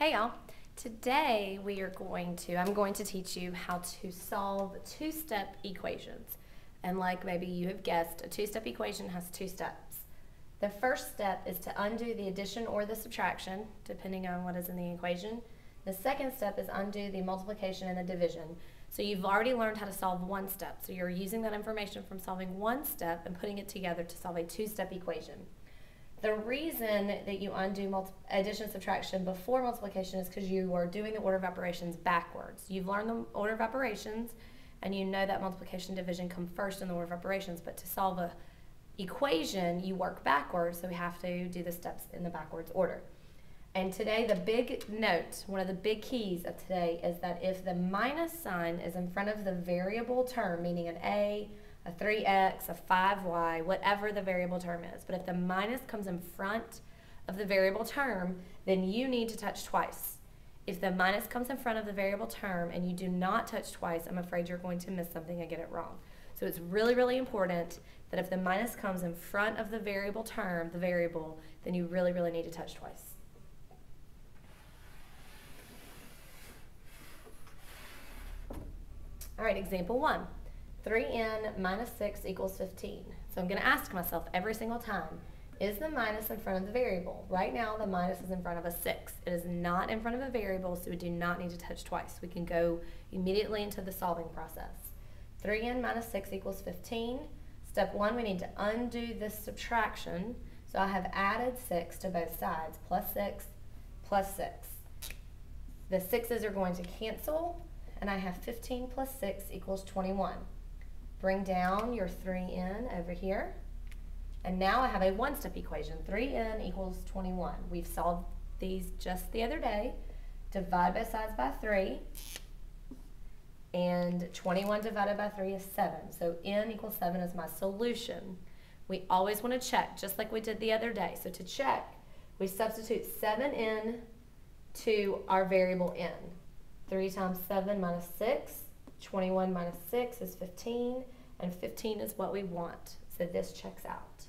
Hey y'all, today I'm going to teach you how to solve two-step equations. And like maybe you have guessed, a two-step equation has two steps. The first step is to undo the addition or the subtraction, depending on what is in the equation. The second step is undo the multiplication and the division. So you've already learned how to solve one step. So you're using that information from solving one step and putting it together to solve a two-step equation. The reason that you undo addition and subtraction before multiplication is because you are doing the order of operations backwards. You've learned the order of operations and you know that multiplication and division come first in the order of operations, but to solve a equation you work backwards, so we have to do the steps in the backwards order. And today the big note, one of the big keys of today is that if the minus sign is in front of the variable term, meaning an a 3x, a 5y, whatever the variable term is. But if the minus comes in front of the variable term, then you need to touch twice. If the minus comes in front of the variable term and you do not touch twice, I'm afraid you're going to miss something and get it wrong. So it's really, really important that if the minus comes in front of the variable term, the variable, then you really, really need to touch twice. All right, example 1. 3n minus 6 equals 15. So I'm going to ask myself every single time, is the minus in front of the variable? Right now the minus is in front of a 6. It is not in front of a variable, so we do not need to touch twice. We can go immediately into the solving process. 3n minus 6 equals 15. Step 1, we need to undo this subtraction. So I have added 6 to both sides, plus 6, plus 6. The 6's are going to cancel, and I have 15 plus 6 equals 21. Bring down your 3n over here. And now I have a one-step equation. 3n equals 21. We've solved these just the other day. Divide both sides by 3. And 21 divided by 3 is 7. So n equals 7 is my solution. We always want to check, just like we did the other day. So to check, we substitute 7n to our variable n. 3 times 7 minus 6. 21 minus 6 is 15, and 15 is what we want. So this checks out.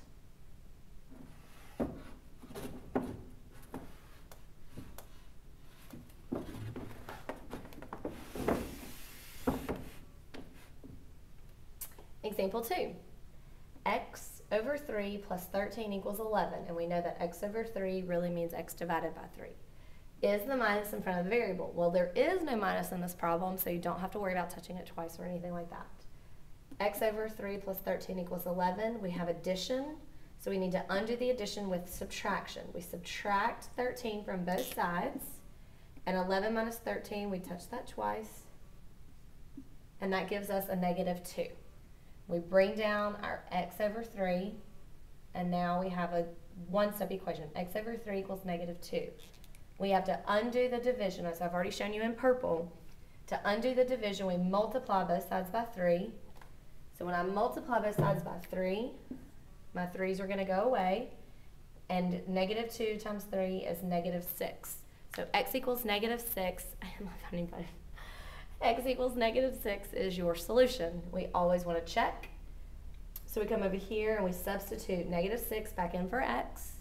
Example 2. X over 3 plus 13 equals 11, and we know that x over 3 really means x divided by 3. Is the minus in front of the variable? Well, there is no minus in this problem, so you don't have to worry about touching it twice or anything like that. X over 3 plus 13 equals 11. We have addition, so we need to undo the addition with subtraction. We subtract 13 from both sides, and 11 minus 13, we touch that twice, and that gives us a negative 2. We bring down our x over 3, and now we have a one-step equation. X over 3 equals negative 2. We have to undo the division, as I've already shown you in purple. To undo the division, we multiply both sides by 3. So when I multiply both sides by 3, my 3's are going to go away, and negative 2 times 3 is negative 6. So x equals negative 6. I don't know if anybody. X equals negative 6 is your solution. We always want to check. So we come over here and we substitute negative 6 back in for x.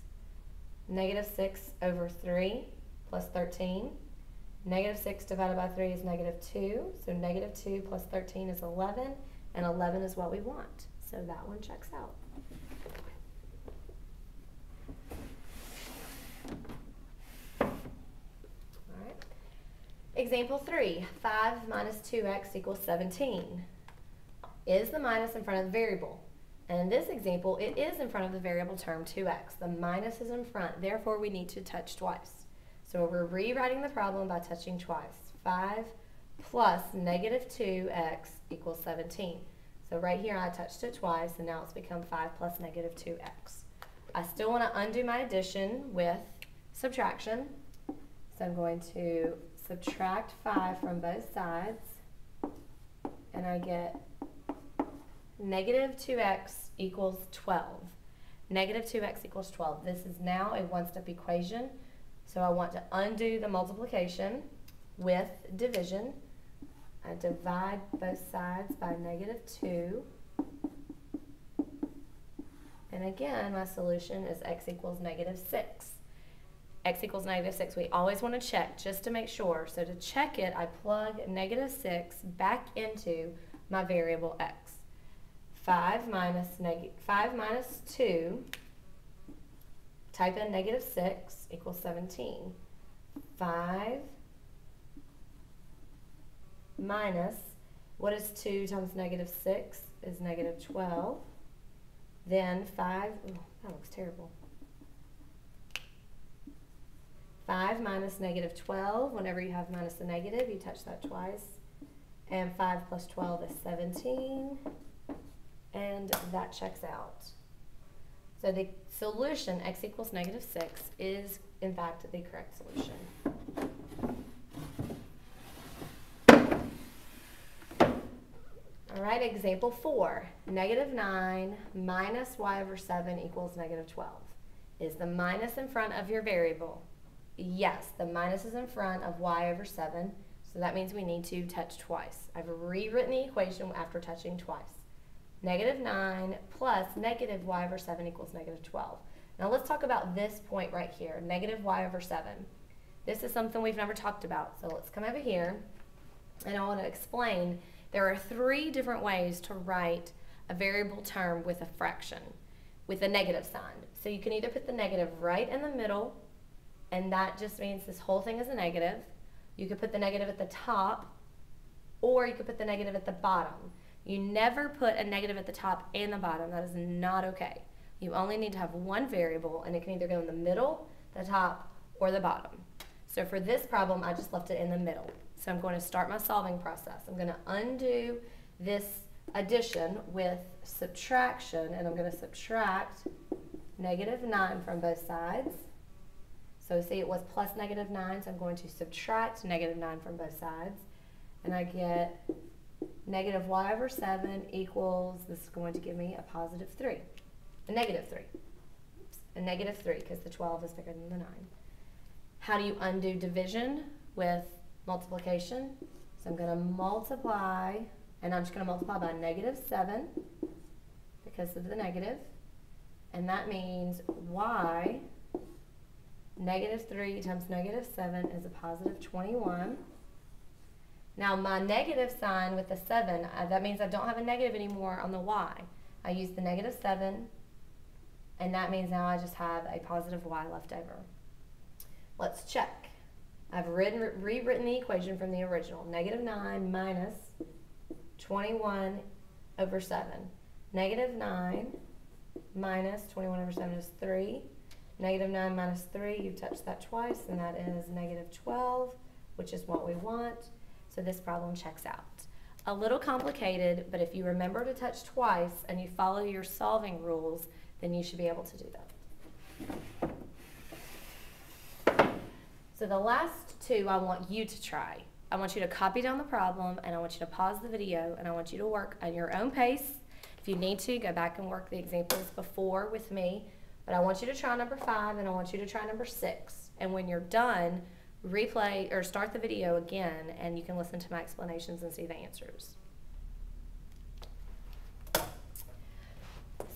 Negative 6 over 3 plus 13. Negative 6 divided by 3 is negative 2. So negative 2 plus 13 is 11. And 11 is what we want. So that one checks out. All right. Example 3. 5 minus 2x equals 17. Is the minus in front of the variable? And in this example, it is in front of the variable term 2x. The minus is in front, therefore we need to touch twice. So we're rewriting the problem by touching twice. 5 plus negative 2x equals 17. So right here I touched it twice, and now it's become 5 plus negative 2x. I still want to undo my addition with subtraction. So I'm going to subtract 5 from both sides, and I get negative 2x equals 12. Negative 2x equals 12. This is now a one-step equation. So I want to undo the multiplication with division. I divide both sides by negative 2. And again, my solution is x equals negative 6. x equals negative 6. We always want to check just to make sure. So to check it, I plug negative 6 back into my variable x. 5 minus 2, type in negative 6 equals 17. 5 minus, what is 2 times negative 6 is negative 12. Then 5, oh, that looks terrible. 5 minus negative 12, whenever you have minus the negative, you touch that twice. And 5 plus 12 is 17. And that checks out. So the solution, x equals negative 6, is in fact the correct solution. All right, example 4. Negative 9 minus y over 7 equals negative 12. Is the minus in front of your variable? Yes, the minus is in front of y over 7, so that means we need to touch twice. I've rewritten the equation after touching twice. Negative 9 plus negative y over 7 equals negative 12. Now let's talk about this point right here, negative y over 7. This is something we've never talked about, so let's come over here, and I want to explain there are 3 different ways to write a variable term with a fraction, with a negative sign. So you can either put the negative right in the middle, and that just means this whole thing is a negative. You could put the negative at the top, or you could put the negative at the bottom. You never put a negative at the top and the bottom. That is not okay. You only need to have one variable, and it can either go in the middle, the top, or the bottom. So for this problem, I just left it in the middle. So I'm going to start my solving process. I'm going to undo this addition with subtraction, and I'm going to subtract negative 9 from both sides. So see, it was plus negative 9, so I'm going to subtract negative 9 from both sides, and I get negative y over 7 equals, this is going to give me a positive 3, a negative 3. Oops, a negative 3, because the 12 is bigger than the 9. How do you undo division? With multiplication. So I'm going to multiply, and I'm just going to multiply by negative 7 because of the negative, and that means y, negative 3 times negative 7 is a positive 21. Now my negative sign with the 7, that means I don't have a negative anymore on the y. I use the negative 7, and that means now I just have a positive y left over. Let's check. I've rewritten the equation from the original. Negative 9 minus 21 over 7. Negative 9 minus 21 over 7 is 3. Negative 9 minus 3, you've touched that twice, and that is negative 12, which is what we want. So this problem checks out. A little complicated, but if you remember to touch twice and you follow your solving rules, then you should be able to do that. So the last 2 I want you to try. I want you to copy down the problem, and I want you to pause the video, and I want you to work at your own pace. If you need to, go back and work the examples before with me, but I want you to try number 5, and I want you to try number 6. And when you're done, replay or start the video again, and you can listen to my explanations and see the answers.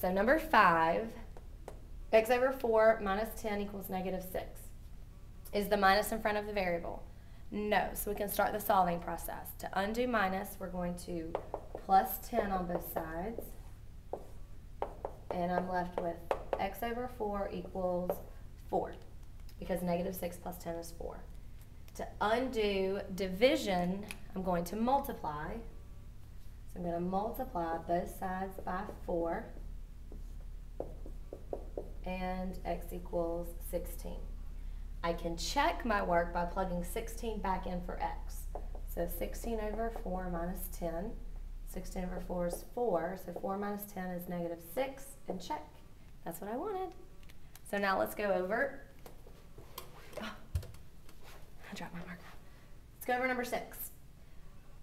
So number 5, x over 4 minus 10 equals negative 6. Is the minus in front of the variable? No, so we can start the solving process. To undo minus, we're going to plus 10 on both sides, and I'm left with x over 4 equals 4, because negative 6 plus 10 is 4. To undo division, I'm going to multiply. So I'm going to multiply both sides by 4, and x equals 16. I can check my work by plugging 16 back in for x. So 16 over 4 minus 10. 16 over 4 is 4, so 4 minus 10 is negative 6, and check. That's what I wanted. So now let's go over. Oh, I dropped my marker. Let's go over number 6.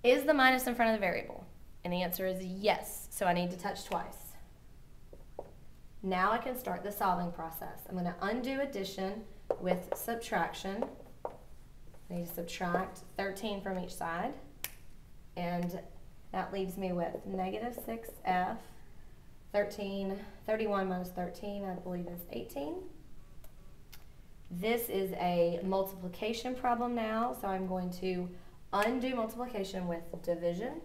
Is the minus in front of the variable? And the answer is yes, so I need to touch twice. Now I can start the solving process. I'm going to undo addition with subtraction. I need to subtract 13 from each side, and that leaves me with negative 6f. 31 minus 13, I believe, is 18. This is a multiplication problem now, so I'm going to undo multiplication with division.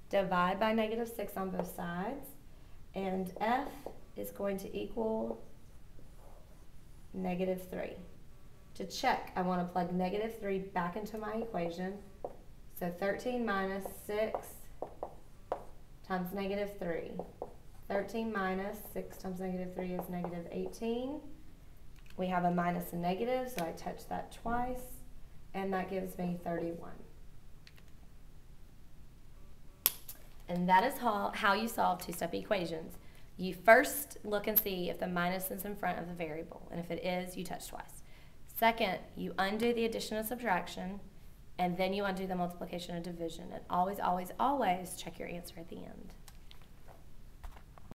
Divide by -6 on both sides. And f is going to equal -3. To check, I want to plug -3 back into my equation. So 13 minus 6 times -3. 13 minus 6 times -3 is -18. We have a minus and negative, so I touch that twice, and that gives me 31. And that is how you solve two-step equations. You first look and see if the minus is in front of the variable, and if it is, you touch twice. Second, you undo the addition and subtraction, and then you undo the multiplication and division. And always, always, always check your answer at the end.